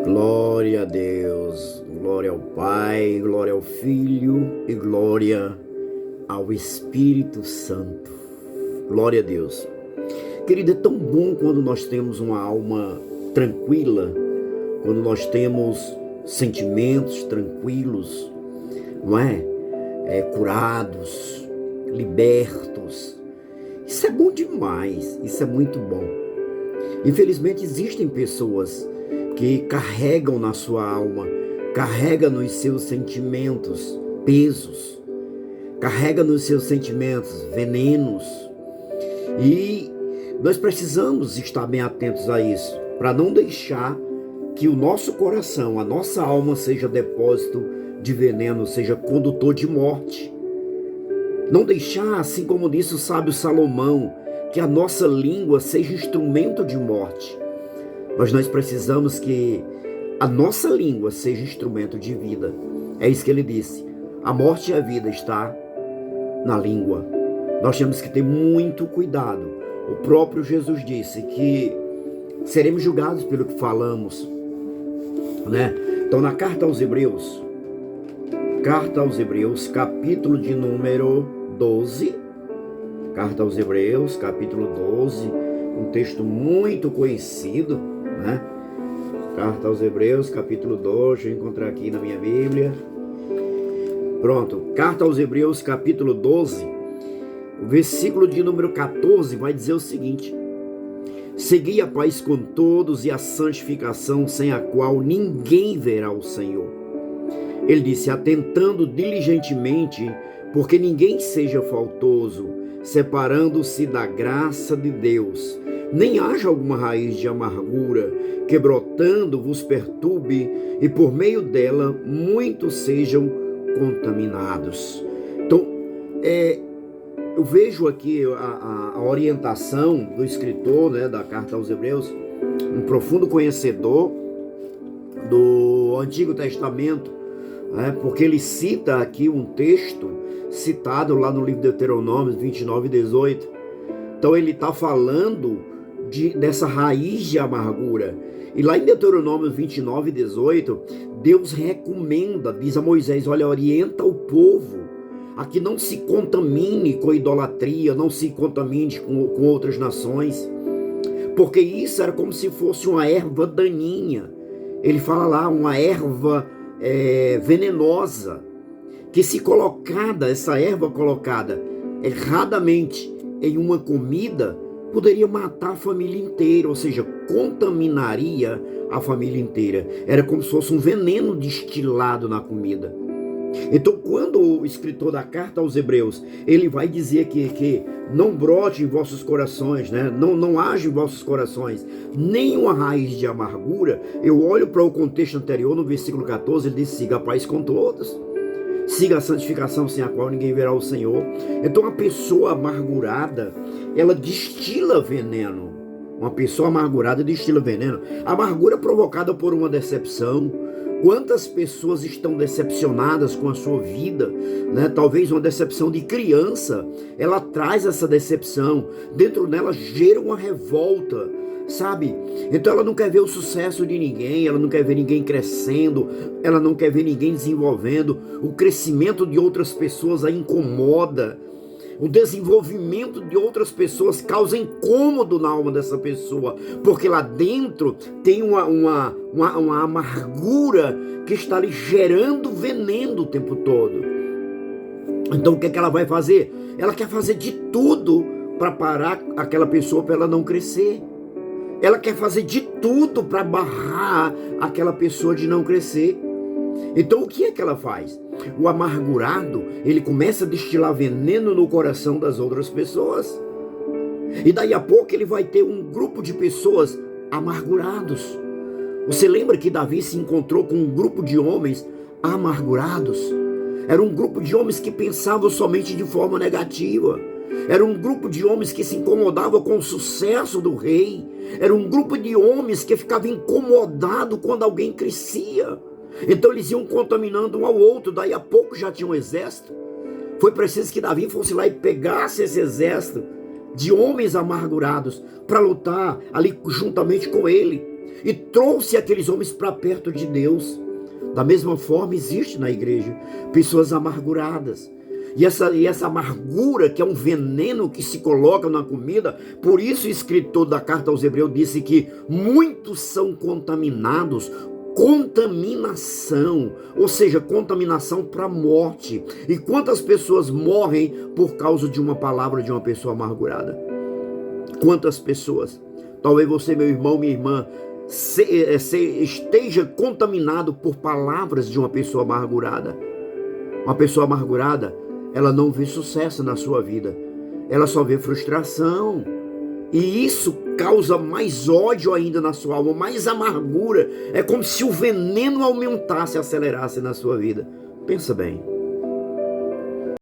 Glória a Deus, glória ao Pai, glória ao Filho e glória ao Espírito Santo. Glória a Deus. Querido, é tão bom quando nós temos uma alma tranquila, quando nós temos sentimentos tranquilos, não é? Curados, libertos. Isso é bom demais, isso é muito bom. Infelizmente existem pessoas que carregam na sua alma, carregam nos seus sentimentos pesos, carregam nos seus sentimentos venenos, e nós precisamos estar bem atentos a isso, para não deixar que o nosso coração, a nossa alma seja depósito de veneno, seja condutor de morte. Não deixar, assim como disse o sábio Salomão, que a nossa língua seja instrumento de morte. Mas nós precisamos que a nossa língua seja instrumento de vida. É isso que ele disse. A morte e a vida está na língua. Nós temos que ter muito cuidado. O próprio Jesus disse que seremos julgados pelo que falamos, né? Então, na carta aos Hebreus, capítulo de número 12, carta aos Hebreus, capítulo 12, um texto muito conhecido, né? Carta aos Hebreus, capítulo 12, deixa eu encontrar aqui na minha Bíblia. Pronto, carta aos Hebreus, capítulo 12, o versículo de número 14 vai dizer o seguinte: segui a paz com todos e a santificação, sem a qual ninguém verá o Senhor. Ele disse: atentando diligentemente, porque ninguém seja faltoso, separando-se da graça de Deus, nem haja alguma raiz de amargura, que brotando vos perturbe, e por meio dela muitos sejam contaminados. Então, eu vejo aqui a orientação do escritor, né, da carta aos Hebreus, um profundo conhecedor do Antigo Testamento, né, porque ele cita aqui um texto citado lá no livro de Deuteronômio 29 e 18. Então ele está falando dessa raiz de amargura. E lá em Deuteronômio 29 e 18, Deus recomenda, diz a Moisés: olha, orienta o povo a que não se contamine com idolatria, não se contamine com outras nações, porque isso era como se fosse uma erva daninha. Ele fala lá, uma erva venenosa, que se colocada, essa erva colocada erradamente em uma comida, poderia matar a família inteira, ou seja, contaminaria a família inteira. Era como se fosse um veneno destilado na comida. Então, quando o escritor da carta aos Hebreus, ele vai dizer que não brote em vossos corações, né? não haja em vossos corações nenhuma raiz de amargura, eu olho para o contexto anterior, no versículo 14, ele diz: siga a paz com todos, siga a santificação, sem a qual ninguém verá o Senhor. Então, a pessoa amargurada, ela destila veneno. Uma pessoa amargurada destila veneno. Amargura provocada por uma decepção. Quantas pessoas estão decepcionadas com a sua vida, né? Talvez uma decepção de criança, ela traz essa decepção, dentro dela gera uma revolta, sabe? Então ela não quer ver o sucesso de ninguém, ela não quer ver ninguém crescendo, ela não quer ver ninguém desenvolvendo, o crescimento de outras pessoas a incomoda, o desenvolvimento de outras pessoas causa incômodo na alma dessa pessoa, porque lá dentro tem uma amargura que está ali gerando veneno o tempo todo. Então o que é que ela vai fazer? Ela quer fazer de tudo para parar aquela pessoa, para ela não crescer. Ela quer fazer de tudo para barrar aquela pessoa de não crescer. Então o que é que ela faz? O amargurado, ele começa a destilar veneno no coração das outras pessoas. E daí a pouco ele vai ter um grupo de pessoas amargurados. Você lembra que Davi se encontrou com um grupo de homens amargurados? Era um grupo de homens que pensavam somente de forma negativa. Era um grupo de homens que se incomodavam com o sucesso do rei. Era um grupo de homens que ficava incomodado quando alguém crescia. Então eles iam contaminando um ao outro. Daí a pouco já tinha um exército. Foi preciso que Davi fosse lá e pegasse esse exército de homens amargurados para lutar ali juntamente com ele. e trouxe aqueles homens para perto de Deus. Da mesma forma, existe na igreja pessoas amarguradas. E essa amargura, que é um veneno que se coloca na comida, por isso o escritor da carta aos Hebreus disse que muitos são contaminados. Contaminação, ou seja, contaminação para a morte. E quantas pessoas morrem por causa de uma palavra de uma pessoa amargurada? Quantas pessoas? Talvez você, meu irmão, minha irmã, esteja contaminado por palavras de uma pessoa amargurada. Uma pessoa amargurada, ela não vê sucesso na sua vida, ela só vê frustração. E isso causa mais ódio ainda na sua alma, mais amargura. É como se o veneno aumentasse, acelerasse na sua vida. Pensa bem.